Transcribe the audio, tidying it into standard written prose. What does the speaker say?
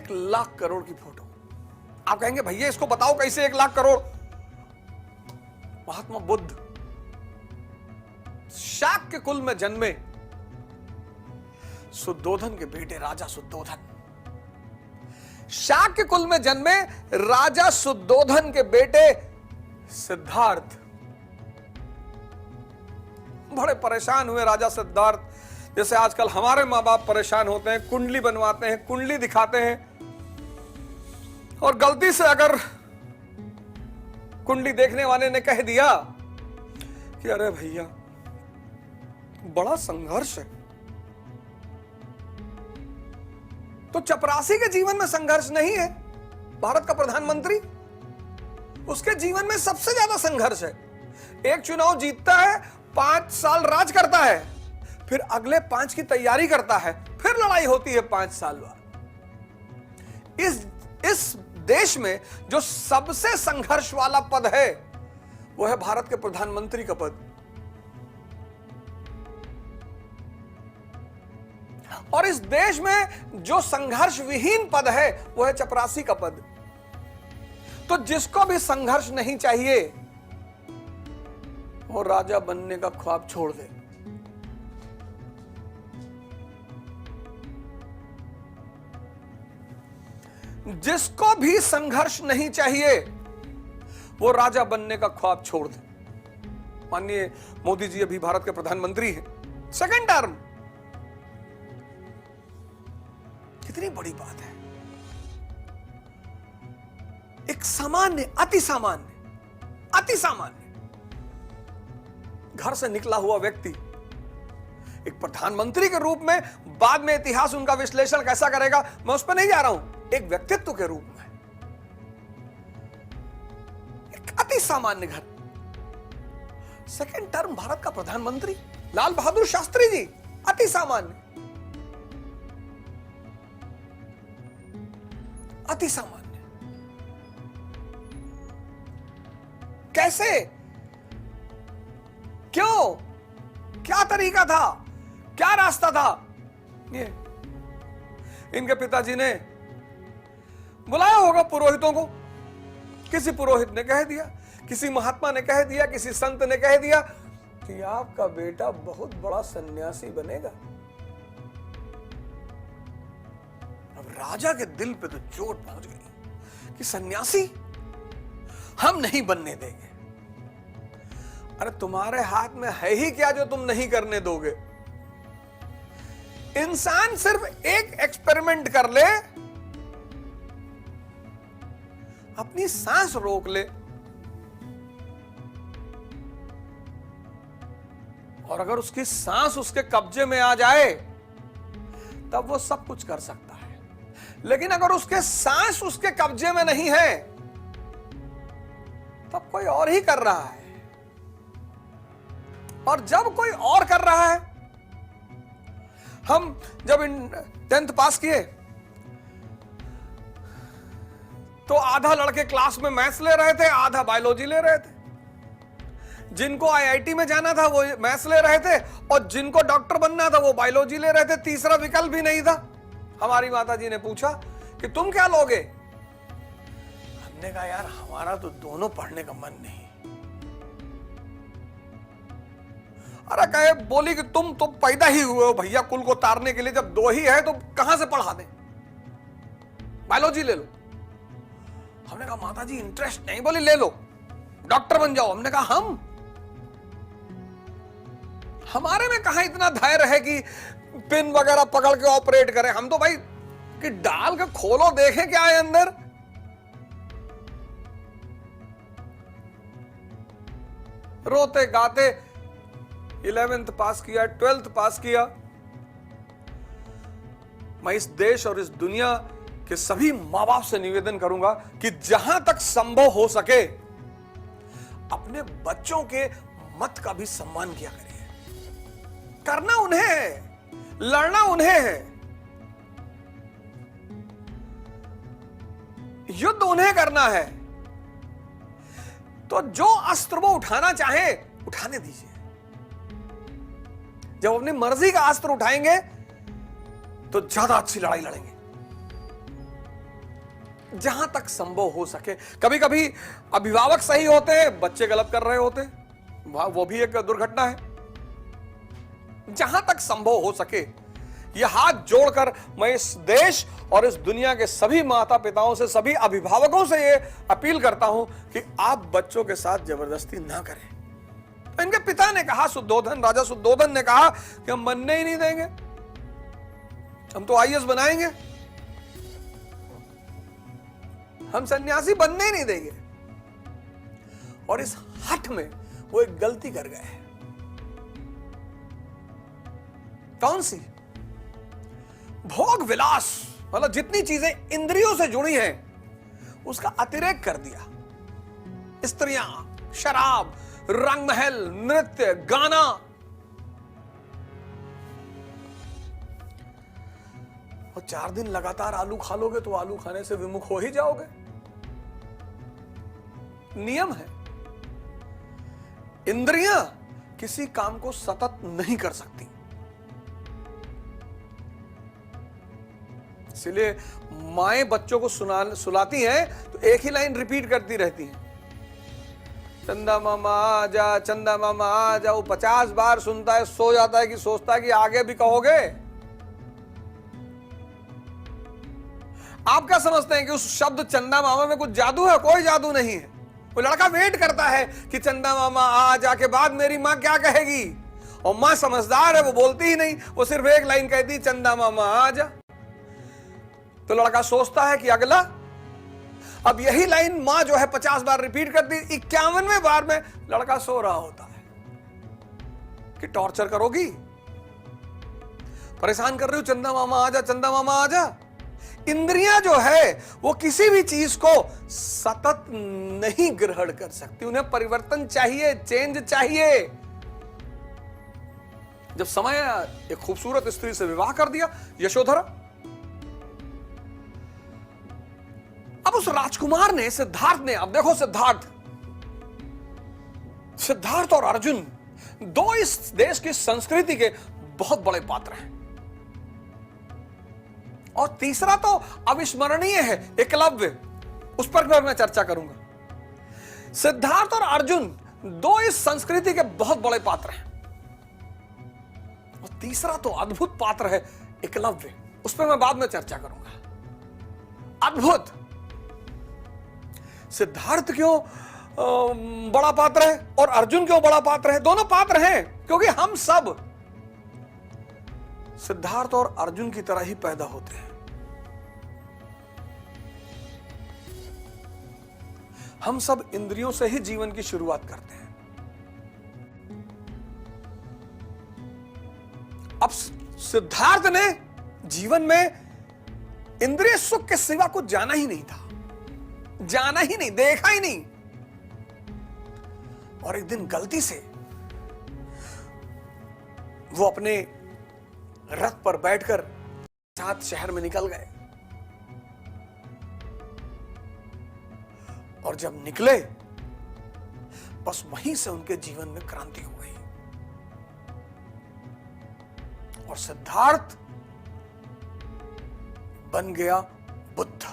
1,00,000 करोड़ की फोटो। आप कहेंगे भैया इसको बताओ कैसे 1,00,000 करोड़। महात्मा बुद्ध शाक्य कुल में जन्मे, शुद्धोधन के बेटे राजा शुद्धोधन। शाक्य कुल में जन्मे राजा शुद्धोधन के बेटे सिद्धार्थ बड़े परेशान हुए। राजा सिद्धार्थ जैसे आजकल हमारे मां बाप परेशान होते हैं, कुंडली बनवाते हैं, कुंडली दिखाते हैं, और गलती से अगर कुंडली देखने वाले ने कह दिया कि अरे भैया बड़ा संघर्ष है, तो चपरासी के जीवन में संघर्ष नहीं है। भारत का प्रधानमंत्री, उसके जीवन में सबसे ज्यादा संघर्ष है। एक चुनाव जीतता है, 5 साल राज करता है, फिर अगले 5 की तैयारी करता है, फिर लड़ाई होती है 5 साल बाद। इस देश में जो सबसे संघर्ष वाला पद है वो है भारत के प्रधानमंत्री का पद। और इस देश में जो संघर्ष विहीन पद है वो है चपरासी का पद। तो जिसको भी संघर्ष नहीं चाहिए वो राजा बनने का ख्वाब छोड़ दे। जिसको भी संघर्ष नहीं चाहिए वो राजा बनने का ख्वाब छोड़ दे। माननीय मोदी जी अभी भारत के प्रधानमंत्री हैं, 2nd टर्म। कितनी बड़ी बात है। एक सामान्य, अति सामान्य घर से निकला हुआ व्यक्ति एक प्रधानमंत्री के रूप में, बाद में इतिहास उनका विश्लेषण कैसा करेगा मैं उस पर नहीं जा रहा हूं, एक व्यक्तित्व के रूप में एक अति सामान्य घर, 2nd टर्म भारत का प्रधानमंत्री लाल बहादुर शास्त्री जी, अति सामान्य, अति सामान्य। कैसे, क्यों, क्या तरीका था, क्या रास्ता था? ये इनके पिताजी ने बुलाया होगा पुरोहितों को, किसी पुरोहित ने कह दिया, किसी महात्मा ने कह दिया, किसी संत ने कह दिया कि आपका बेटा बहुत बड़ा सन्यासी बनेगा। अब राजा के दिल पे तो चोट पहुंच गई कि सन्यासी हम नहीं बनने देंगे। अरे तुम्हारे हाथ में है ही क्या जो तुम नहीं करने दोगे? इंसान सिर्फ एक एक्सपेरिमेंट कर ले, अपनी सांस रोक ले, और अगर उसकी सांस उसके कब्जे में आ जाए तब वो सब कुछ कर सकता है। लेकिन अगर उसके सांस उसके कब्जे में नहीं है तब कोई और ही कर रहा है। और जब कोई और कर रहा है, हम जब 10th पास किए तो आधा लड़के क्लास में मैथ्स ले रहे थे, आधा बायोलॉजी ले रहे थे। जिनको आईआईटी में जाना था वो मैथ्स ले रहे थे, और जिनको डॉक्टर बनना था वो बायोलॉजी ले रहे थे। तीसरा विकल्प भी नहीं था। हमारी माता जी ने पूछा कि तुम क्या लोगे? हमने कहा यार हमारा तो दोनों पढ़ने का मन नहीं। अरे कहे बोली कि तुम तो पैदा ही हुए हो भैया कुल को तारने के लिए, जब 2 ही है तो कहां से पढ़ा दें, बायोलॉजी ले लो। हमने कहा माता जी इंटरेस्ट नहीं। बोली ले लो, डॉक्टर बन जाओ। हमने कहा हमारे में कहां इतना धैर्य है कि पिन वगैरह पकड़ के ऑपरेट करें। हम तो भाई कि डाल के खोलो देखें क्या है अंदर। रोते गाते 11th पास किया, 12th पास किया। मैं इस देश और इस दुनिया के सभी मां बाप से निवेदन करूंगा कि जहां तक संभव हो सके अपने बच्चों के मत का भी सम्मान किया करिए। करना उन्हें है, लड़ना उन्हें है, युद्ध उन्हें करना है। तो जो अस्त्र वो उठाना चाहे उठाने दीजिए। जब अपनी मर्जी का अस्त्र उठाएंगे तो ज्यादा अच्छी लड़ाई लड़ेंगे। जहां तक संभव हो सके। कभी कभी अभिभावक सही होते हैं, बच्चे गलत कर रहे होते हैं, वो भी एक दुर्घटना है। जहां तक संभव हो सके यह हाथ जोड़कर मैं इस देश और इस दुनिया के सभी माता पिताओं से, सभी अभिभावकों से यह अपील करता हूं कि आप बच्चों के साथ जबरदस्ती ना करें। इनके पिता ने कहा, शुद्धोधन, राजा शुद्धोधन ने कहा कि हम बनने ही नहीं देंगे, हम तो आईएएस बनाएंगे, हम सन्यासी बनने ही नहीं देंगे। और इस हठ में वो एक गलती कर गए। कौन सी? भोग विलास, मतलब जितनी चीजें इंद्रियों से जुड़ी हैं उसका अतिरेक कर दिया। स्त्रियां, शराब, रंग महल, नृत्य, गाना। और 4 दिन लगातार आलू खा लोगे तो आलू खाने से विमुख हो ही जाओगे। नियम है, इंद्रियां किसी काम को सतत नहीं कर सकती। इसलिए माएं बच्चों को सुलाती हैं तो एक ही लाइन रिपीट करती रहती हैं, चंदा मामा आजा, चंदा मामा आजा। वो 50 बार सुनता है, सो जाता है कि सोचता है कि आगे भी कहोगे। आप क्या समझते हैं कि उस शब्द चंदा मामा में कुछ जादू है? कोई जादू नहीं है। वो लड़का वेट करता है कि चंदा मामा आ जाके बाद मेरी मां क्या कहेगी, और मां समझदार है, वो बोलती ही नहीं, वो सिर्फ एक लाइन कहती, चंदा मामा आ जा। तो लड़का सोचता है कि अगला, अब यही लाइन मां जो है 50 बार रिपीट करती, 51वें बार में लड़का सो रहा होता है कि टॉर्चर करोगी, परेशान कर रही हो, चंदा मामा आजा, चंदा मामा आजा। इंद्रियां जो है वो किसी भी चीज को सतत नहीं ग्रहण कर सकती, उन्हें परिवर्तन चाहिए, चेंज चाहिए। जब समय आया, एक खूबसूरत स्त्री से विवाह कर दिया, यशोधरा। अब उस राजकुमार ने, सिद्धार्थ ने, अब देखो सिद्धार्थ और अर्जुन दो इस देश की संस्कृति के बहुत बड़े पात्र हैं। और तीसरा तो अविस्मरणीय है, एकलव्य, उस पर भी मैं चर्चा करूंगा। सिद्धार्थ और अर्जुन दो इस संस्कृति के बहुत बड़े पात्र हैं। और तीसरा तो अद्भुत पात्र है, एकलव्य, उस पर मैं बाद में चर्चा करूंगा। अद्भुत। सिद्धार्थ क्यों बड़ा पात्र है और अर्जुन क्यों बड़ा पात्र है? दोनों पात्र हैं क्योंकि हम सब सिद्धार्थ और अर्जुन की तरह ही पैदा होते हैं। हम सब इंद्रियों से ही जीवन की शुरुआत करते हैं। अब सिद्धार्थ ने जीवन में इंद्रिय सुख के सिवा कुछ जाना ही नहीं था, जाना ही नहीं, देखा ही नहीं। और एक दिन गलती से वो अपने रथ पर बैठकर साथ शहर में निकल गए। और जब निकले, बस वहीं से उनके जीवन में क्रांति हो गई। और सिद्धार्थ बन गया बुद्ध।